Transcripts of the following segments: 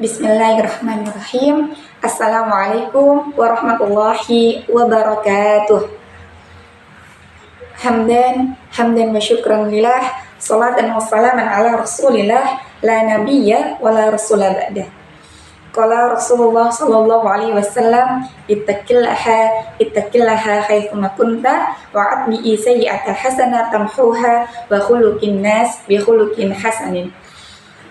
Bismillahirrahmanirrahim. Assalamualaikum warahmatullahi wabarakatuh. Hamdan wa syukran lillah. Salatan wa salaman ala rasulillah. La nabiyya wa la rasula ba'dah. Qala Rasulullah sallallahu alaihi wasallam, ittaqillaha haitsuma kunta wa atbi'i sayyi'ata hasanatan tamhuha wa khuluqin nas bi khuluqin hasanin.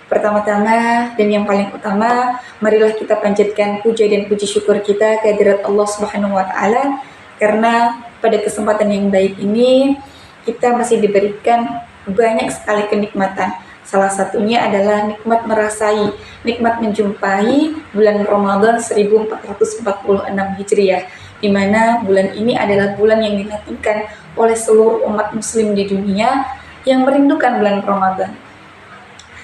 Pertama-tama dan yang paling utama, marilah kita panjatkan puja dan puji syukur kita kehadirat Allah Subhanahu wa taala, karena pada kesempatan yang baik ini kita masih diberikan banyak sekali kenikmatan. Salah satunya adalah nikmat merasai, nikmat menjumpai bulan Ramadan 1446 Hijriah, di mana bulan ini adalah bulan yang dinantikan oleh seluruh umat muslim di dunia yang merindukan bulan Ramadan.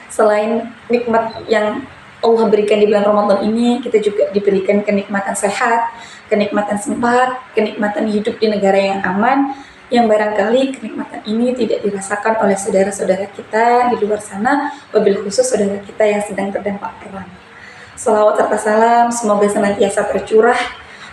Selain nikmat yang Allah berikan di bulan Ramadan ini, kita juga diberikan kenikmatan sehat, kenikmatan sempat, kenikmatan hidup di negara yang aman, yang barangkali kenikmatan ini tidak dirasakan oleh saudara-saudara kita di luar sana, wabil khusus saudara kita yang sedang terdampak perang. Salawat serta salam semoga senantiasa tercurah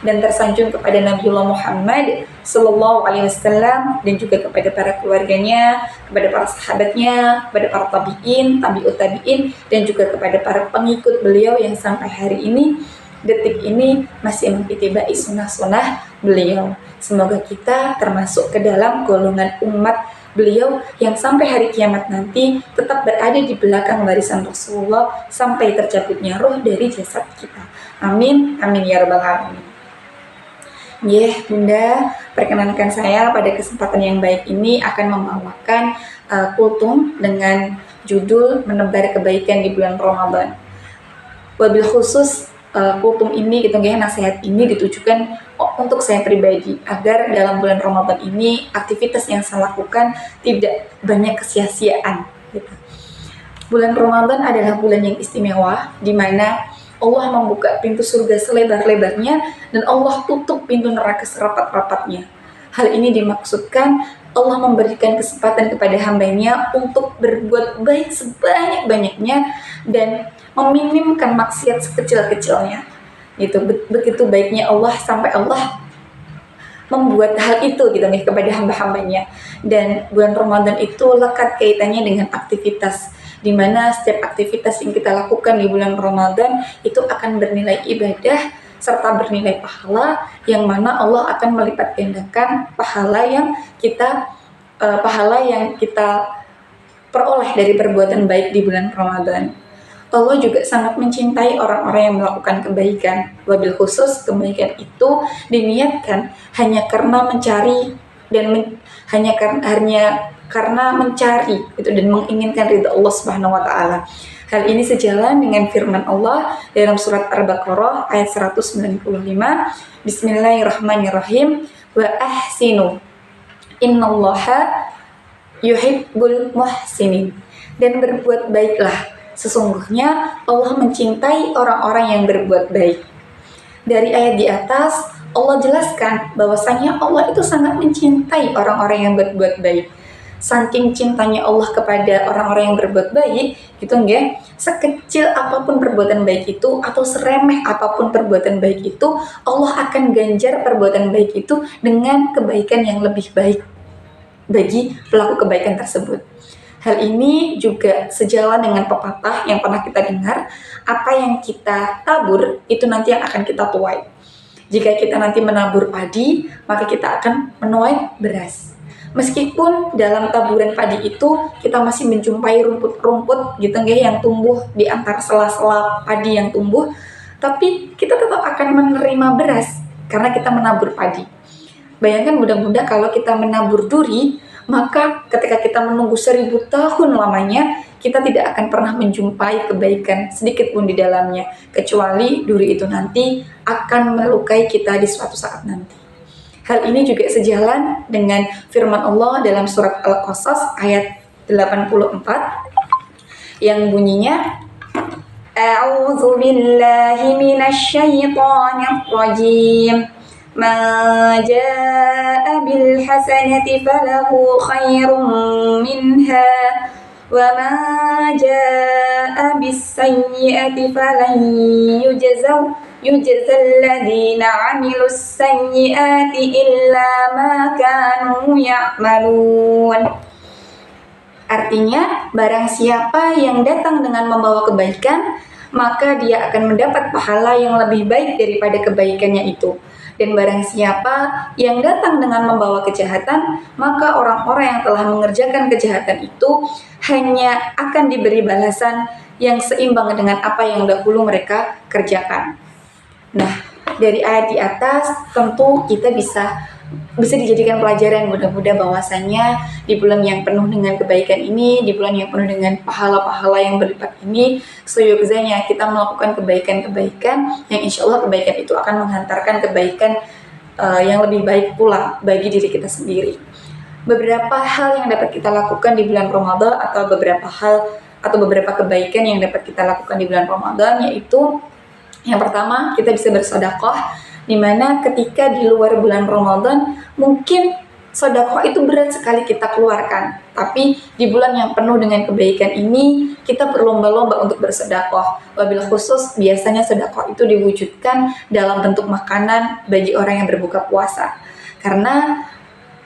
dan tersanjung kepada Nabiullah Muhammad sallallahu alaihi wasallam, dan juga kepada para keluarganya, kepada para sahabatnya, kepada para tabi'in, tabi'ut tabi'in, dan juga kepada para pengikut beliau yang sampai hari ini, detik ini masih mengikuti sunnah-sunnah beliau. Semoga kita termasuk ke dalam golongan umat beliau yang sampai hari kiamat nanti tetap berada di belakang barisan Rasulullah sampai tercabutnya roh dari jasad kita. Amin, amin ya rabbal alamin. Bunda, perkenankan saya pada kesempatan yang baik ini akan membawakan kultum dengan judul menebar kebaikan di bulan Ramadan. Wabil khusus kultum ini, nasihat ini ditujukan untuk saya pribadi, agar dalam bulan Ramadan ini aktivitas yang saya lakukan tidak banyak kesia-siaan. Bulan Ramadan adalah bulan yang istimewa, di mana Allah membuka pintu surga selebar-lebarnya dan Allah tutup pintu neraka serapat-rapatnya. Hal ini dimaksudkan Allah memberikan kesempatan kepada hambanya untuk berbuat baik sebanyak-banyaknya dan meminimkan maksiat sekecil-kecilnya. Begitu baiknya Allah sampai Allah membuat hal itu kepada hamba-hambanya. Dan bulan Ramadan itu lekat kaitannya dengan aktivitas, di mana setiap aktivitas yang kita lakukan di bulan Ramadan itu akan bernilai ibadah serta bernilai pahala, yang mana Allah akan melipat gandakan pahala yang kita peroleh dari perbuatan baik di bulan Ramadan. Allah juga sangat mencintai orang-orang yang melakukan kebaikan. Wabil khusus kebaikan itu diniatkan hanya karena mencari dan karena mencari dan menginginkan ridha Allah Subhanahu wa taala. Hal ini sejalan dengan firman Allah dalam surat Al-Baqarah ayat 195. Bismillahirrahmanirrahim. Wa ahsinu innallaha yuhibbul muhsinin. Dan berbuat baiklah, sesungguhnya Allah mencintai orang-orang yang berbuat baik. Dari ayat di atas Allah jelaskan bahwasanya Allah itu sangat mencintai orang-orang yang berbuat baik. Saking cintanya Allah kepada orang-orang yang berbuat baik, sekecil apapun perbuatan baik itu atau seremeh apapun perbuatan baik itu, Allah akan ganjar perbuatan baik itu dengan kebaikan yang lebih baik bagi pelaku kebaikan tersebut. Hal ini juga sejalan dengan pepatah yang pernah kita dengar, apa yang kita tabur itu nanti yang akan kita tuai. Jika kita nanti menabur padi, maka kita akan menuai beras. Meskipun dalam taburan padi itu kita masih menjumpai rumput-rumput yang tumbuh di antara sela-sela padi yang tumbuh, tapi kita tetap akan menerima beras karena kita menabur padi. Bayangkan bunda-bunda kalau kita menabur duri, maka ketika kita menunggu 1000 tahun lamanya, kita tidak akan pernah menjumpai kebaikan sedikit pun di dalamnya, kecuali duri itu nanti akan melukai kita di suatu saat nanti. Hal ini juga sejalan dengan firman Allah dalam surat Al-Qasas ayat 84 yang bunyinya, A'udzu billahi minasy syaithanir rajim. Ma jaa'a bil hasanati falahu khairum minha wa ma jaa bis-sayyi'ati falan yujzal ladzina 'amilus sayyi'ati illa ma kanu ya'malun. Artinya, barang siapa yang datang dengan membawa kebaikan, maka dia akan mendapat pahala yang lebih baik daripada kebaikannya itu. Dan barang siapa yang datang dengan membawa kejahatan, maka orang-orang yang telah mengerjakan kejahatan itu hanya akan diberi balasan yang seimbang dengan apa yang dahulu mereka kerjakan. Nah, dari ayat di atas tentu kita bisa dijadikan pelajaran mudah-mudahan bahwasanya di bulan yang penuh dengan kebaikan ini, di bulan yang penuh dengan pahala-pahala yang berlipat ini, seyogyanya kita melakukan kebaikan-kebaikan yang insya Allah kebaikan itu akan menghantarkan kebaikan yang lebih baik pula bagi diri kita sendiri. Beberapa hal yang dapat kita lakukan di bulan Ramadan atau beberapa kebaikan yang dapat kita lakukan di bulan Ramadan, yaitu yang pertama, kita bisa bersedekah, di mana ketika di luar bulan Ramadan mungkin sedekah itu berat sekali kita keluarkan, tapi di bulan yang penuh dengan kebaikan ini kita berlomba-lomba untuk bersedekah. Wabil khusus biasanya sedekah itu diwujudkan dalam bentuk makanan bagi orang yang berbuka puasa, karena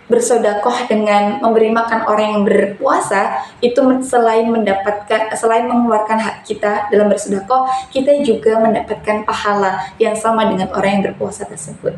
bersedekah dengan memberi makan orang yang berpuasa itu selain mengeluarkan hak kita dalam bersedekah, kita juga mendapatkan pahala yang sama dengan orang yang berpuasa tersebut.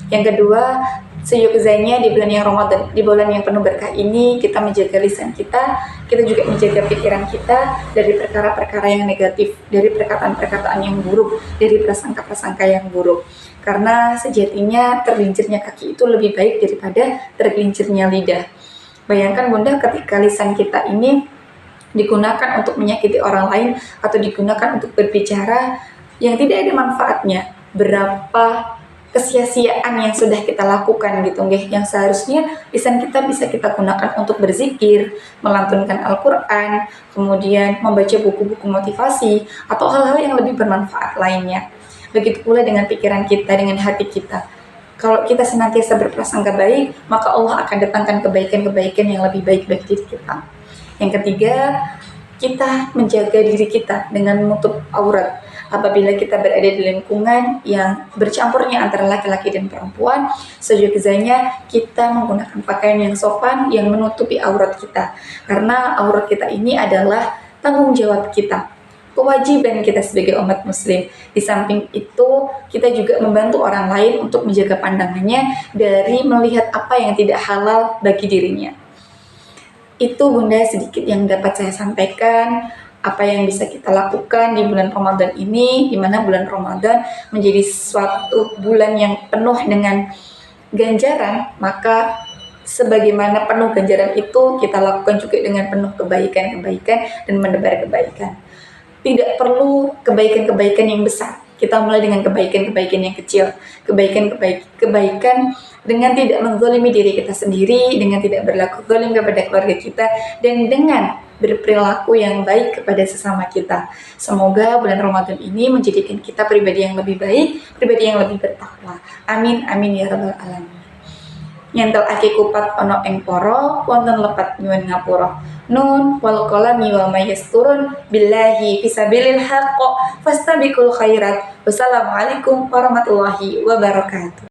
Yang kedua, seyogyanya di bulan yang Ramadan, di bulan yang penuh berkah ini, kita menjaga lisan kita juga menjaga pikiran kita dari perkara-perkara yang negatif, dari perkataan-perkataan yang buruk, dari prasangka-prasangka yang buruk. Karena sejatinya tergelincirnya kaki itu lebih baik daripada tergelincirnya lidah. Bayangkan Bunda, ketika lisan kita ini digunakan untuk menyakiti orang lain atau digunakan untuk berbicara yang tidak ada manfaatnya, berapa kesia-siaan yang sudah kita lakukan gitu nggih, yang seharusnya lisan kita bisa kita gunakan untuk berzikir, melantunkan Al-Qur'an, kemudian membaca buku-buku motivasi atau hal-hal yang lebih bermanfaat lainnya. Begitu pula dengan pikiran kita, dengan hati kita. Kalau kita senantiasa berprasangka baik, maka Allah akan datangkan kebaikan-kebaikan yang lebih baik bagi diri kita. Yang ketiga, kita menjaga diri kita dengan menutup aurat. Apabila kita berada di lingkungan yang bercampurnya antara laki-laki dan perempuan, seyogyanya kita menggunakan pakaian yang sopan yang menutupi aurat kita. Karena aurat kita ini adalah tanggung jawab kita, kewajiban kita sebagai umat muslim. Di samping itu, kita juga membantu orang lain untuk menjaga pandangannya dari melihat apa yang tidak halal bagi dirinya. Itu Bunda sedikit yang dapat saya sampaikan, apa yang bisa kita lakukan di bulan Ramadan ini, di mana bulan Ramadan menjadi suatu bulan yang penuh dengan ganjaran, maka sebagaimana penuh ganjaran itu kita lakukan juga dengan penuh kebaikan-kebaikan dan menebar kebaikan. Tidak perlu kebaikan-kebaikan yang besar. Kita mulai dengan kebaikan-kebaikan yang kecil. Kebaikan dengan tidak menzalimi diri kita sendiri, dengan tidak berlaku zalim kepada keluarga kita, dan dengan berperilaku yang baik kepada sesama kita. Semoga bulan Ramadan ini menjadikan kita pribadi yang lebih baik, pribadi yang lebih bertakwa. Amin, amin ya rabbal alamin. Nyentel aki kupat ono ing poro, wonten lepat nyuwun ngapura. Nun wal qalami wa may yasturun billahi fisabilil haqq fastabiqul khairat. Wassalamualaikum warahmatullahi wabarakatuh.